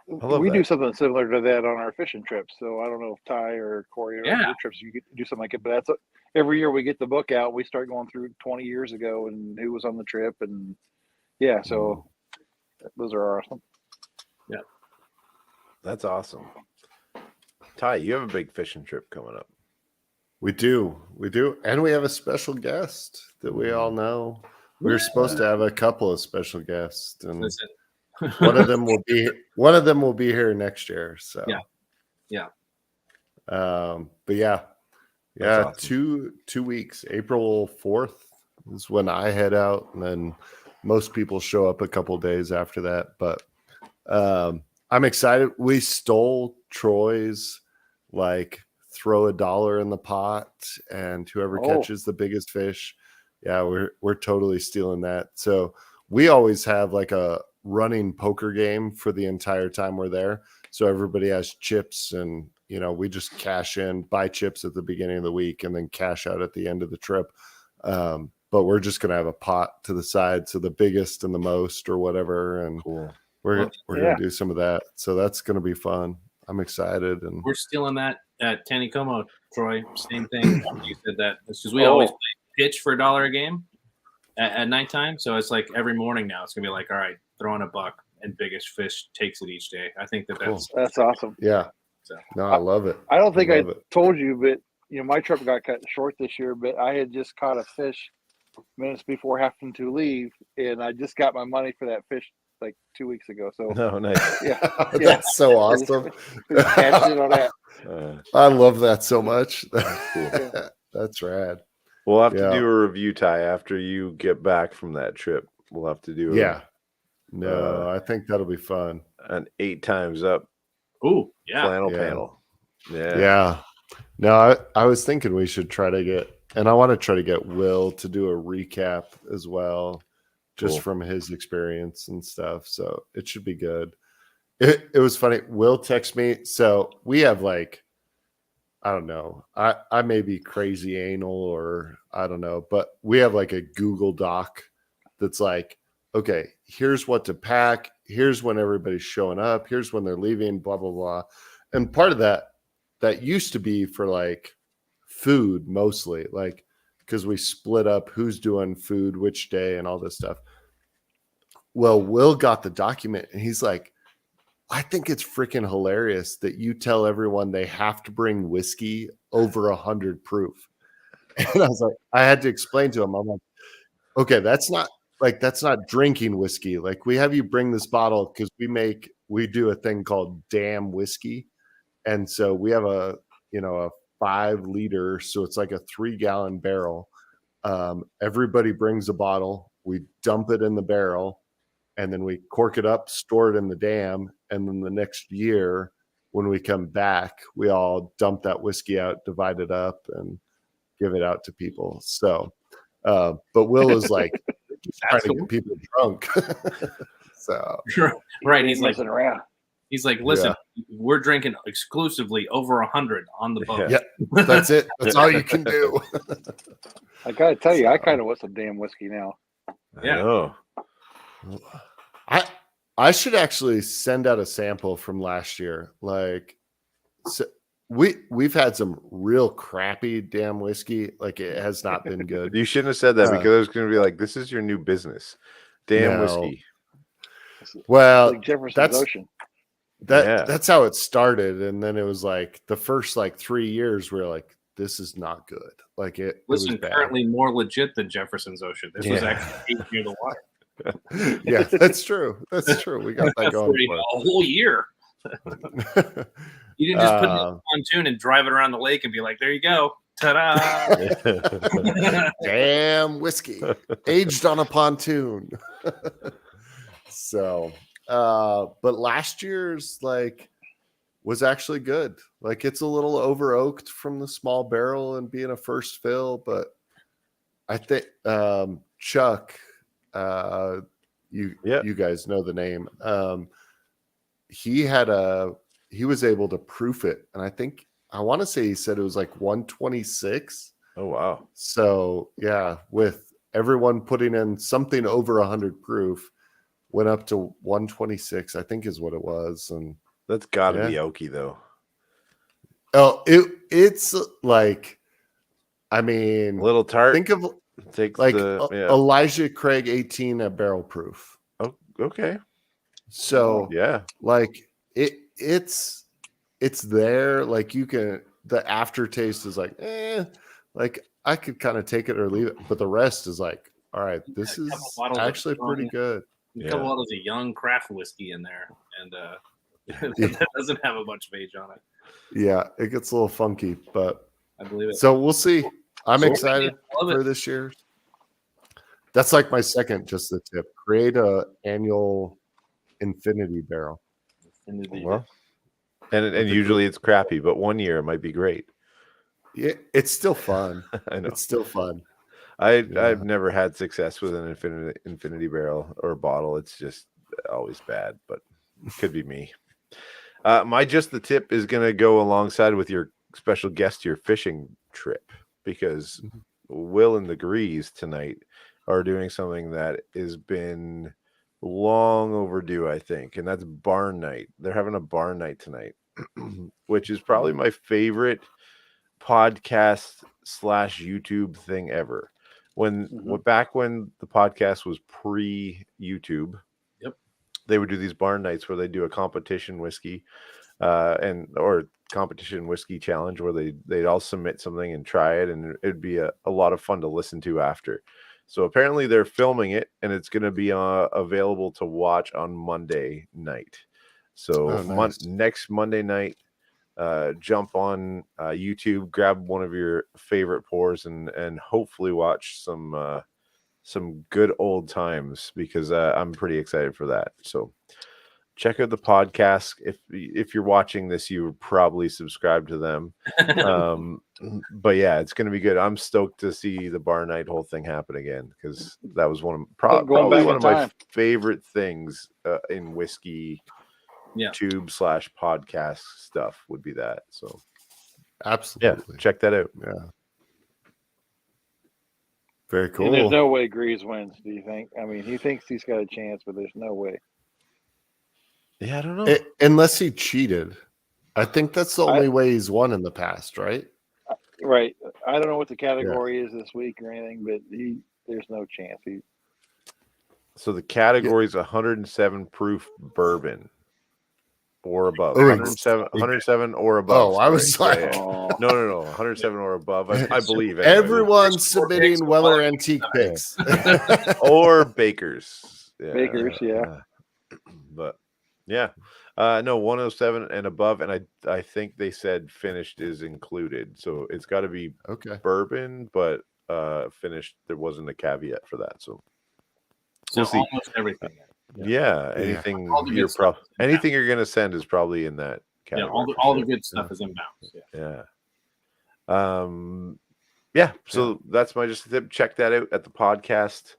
We do something similar to that on our fishing trips. So I don't know if Ty or Corey or your trips you do something like it, but that's every year we get the book out. We start going through 20 years ago and who was on the trip, and so those are awesome. Yeah, that's awesome. Ty, you have a big fishing trip coming up. We do, and we have a special guest that we all know. We were supposed to have a couple of special guests, and one of them will be here next year. So but awesome. 2 weeks. April 4th is when I head out, and then most people show up a couple days after that. But I'm excited. We stole Troy's throw $1 in the pot, and whoever catches the biggest fish, we're totally stealing that. So we always have like a running poker game for the entire time we're there. So everybody has chips, and we just cash in, buy chips at the beginning of the week, and then cash out at the end of the trip. But we're just gonna have a pot to the side, so the biggest and the most or whatever, and we're gonna do some of that. So that's gonna be fun. I'm excited, and we're stealing that at Taneycomo, Troy. Same thing. You said that. It's because we always pitch for $1 a game at nighttime. So it's like every morning now it's gonna be like, all right, throw in a buck, and biggest fish takes it each day. I think that's awesome. Yeah. So no, I love it. I don't think I told you, but my trip got cut short this year. But I had just caught a fish minutes before having to leave, and I just got my money for that fish like 2 weeks ago. So nice. That's so awesome. Cashed in on that. I love that so much. That's rad. We'll have to do a review, Ty, after you get back from that trip. We'll have to do I think that'll be fun. An 8 times up. Ooh, flannel panel. Yeah. No, I was thinking we should try to get, and I want to try to get Will to do a recap as well, just from his experience and stuff. So it should be good. It was funny. Will text me. So we have I don't know. I may be crazy anal, or I don't know, but we have a Google Doc that's okay, here's what to pack. Here's when everybody's showing up. Here's when they're leaving, blah, blah, blah. And part of that used to be for food mostly, because we split up who's doing food which day and all this stuff. Well, Will got the document, and he's like, I think it's freaking hilarious that you tell everyone they have to bring whiskey over 100 proof. And I was like, I had to explain to him. I'm like, okay, that's not drinking whiskey. We have you bring this bottle because we do a thing called damn whiskey. And so we have a 5 liter. So it's like a 3-gallon barrel. Everybody brings a bottle. We dump it in the barrel, and then we cork it up, store it in the dam. And then the next year when we come back, we all dump that whiskey out, divide it up, and give it out to people. So, but Will is just trying to get people drunk. So right, he's around. He's like, listen, we're drinking exclusively over 100 on the boat. Yeah, that's it. That's all you can do. I gotta tell you, I kind of want some damn whiskey now. Yeah. I should actually send out a sample from last year. So we've had some real crappy damn whiskey. It has not been good. You shouldn't have said that, because I was going to be like, this is your new business. Damn whiskey. Well, Jefferson's Ocean. That's how it started, and then it was like the first like 3 years we're like, this is not good. Like it Listen, was bad. currently more legit than Jefferson's Ocean. This was actually near the water. Yeah, that's true. That's true. We got that going For for a whole year. it. You didn't just put it in a pontoon and drive it around the lake and be like, there you go. Ta-da. Damn whiskey. Aged on a pontoon. So but last year's like was actually good. Like it's a little over oaked from the small barrel and being a first fill, but I think Chuck, you guys know the name. He was able to proof it, and I want to say he said it was like 126. Oh wow! So yeah, with everyone putting in something over 100 proof, went up to 126. I think is what it was, and that's got to be oaky though. Oh, it's like, I mean, a little tart. Think of like Elijah Craig 18 at barrel proof. Oh, okay. So yeah, like it's there. Like you can, the aftertaste is like, like I could kind of take it or leave it, but the rest is like, all right, this is actually pretty good. A couple bottles of young craft whiskey in there, and that doesn't have a bunch of age on it. Yeah, it gets a little funky, but I believe it. So we'll see. I'm excited for this year. That's like my second, just the tip. Create a annual infinity barrel. Well, and usually it's crappy, but 1 year it might be great. Yeah, it's still fun. I know. It's still fun. I've never had success with an infinity barrel or bottle. It's just always bad, but it could be me. My just the tip is going to go alongside with your special guest, your fishing trip, because Will and the Grease tonight are doing something that has been long overdue, I think, and that's barn night. They're having a barn night tonight, which is probably my favorite podcast / YouTube thing ever. Back when the podcast was pre-YouTube, they would do these barn nights where they do a competition whiskey or competition whiskey challenge where they'd all submit something and try it, and it'd be a lot of fun to listen to after. So apparently they're filming it, and it's going to be available to watch on Monday night. So nice. Next Monday night, jump on YouTube, grab one of your favorite pours, and hopefully watch some good old times, because I'm pretty excited for that. So check out the podcast. If you're watching this, you probably subscribe to them. But yeah, it's going to be good. I'm stoked to see the bar night whole thing happen again, because that was probably one of my favorite things in whiskey tube / podcast stuff would be that. So absolutely, check that out. Yeah. Very cool. And there's no way Grease wins, do you think? I mean, he thinks he's got a chance, but there's no way. Yeah, I don't know. Unless he cheated. I think that's the only way he's won in the past, right? Right. I don't know what the category is this week or anything, but there's no chance. So the category is 107 proof bourbon or above. 107 or above. Oh, I was like, no, 107 or above. I believe everyone's submitting Weller Antique picks or Bakers. Bakers, yeah. But yeah, no, 107 and above, and I think they said finished is included, so it's got to be bourbon, but finished. There wasn't a caveat for that, so we'll see. Almost everything. Yeah, anything anything you're gonna send is probably in that category. Yeah, all the good stuff is inbound. Yeah. So that's my just tip. Check that out at the podcast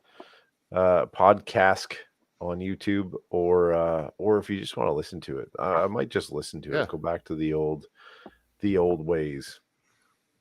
on YouTube, or if you just want to listen to it, I might just listen to it. Go back to the old ways.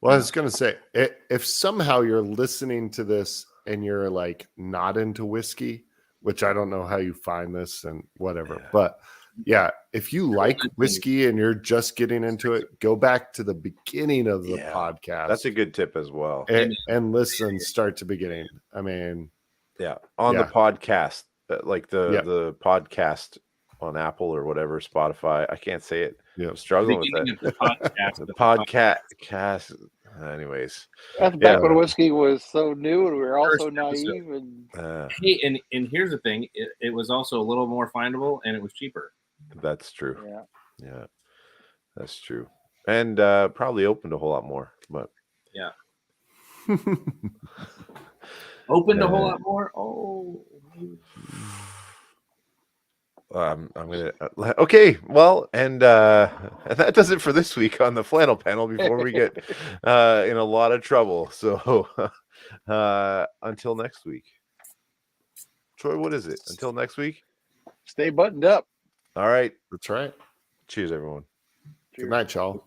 Well, I was gonna say, if somehow you're listening to this and you're like not into whiskey, which I don't know how you find this and whatever, but yeah, if you like whiskey and you're just getting into it, go back to the beginning of the podcast. That's a good tip as well. And listen, start to beginning. I mean, the podcast, like the podcast on Apple or whatever, Spotify. I can't say it. Yeah. I'm struggling with that. Beginning of the podcast. The podcast. Anyways, That's back when whiskey was so new and we were all so First episode. naive. And Hey, and here's the thing: it was also a little more findable and it was cheaper. that's true. yeah, Yeah, that's true. And probably opened a whole lot more. But Yeah. Opened a whole lot more. Oh. I'm gonna okay. Well, and that does it for this week on the flannel panel. Before we get in a lot of trouble, so until next week, Troy. What is it? Until next week. stay buttoned up. All right. That's right. Cheers, everyone. Good night, y'all.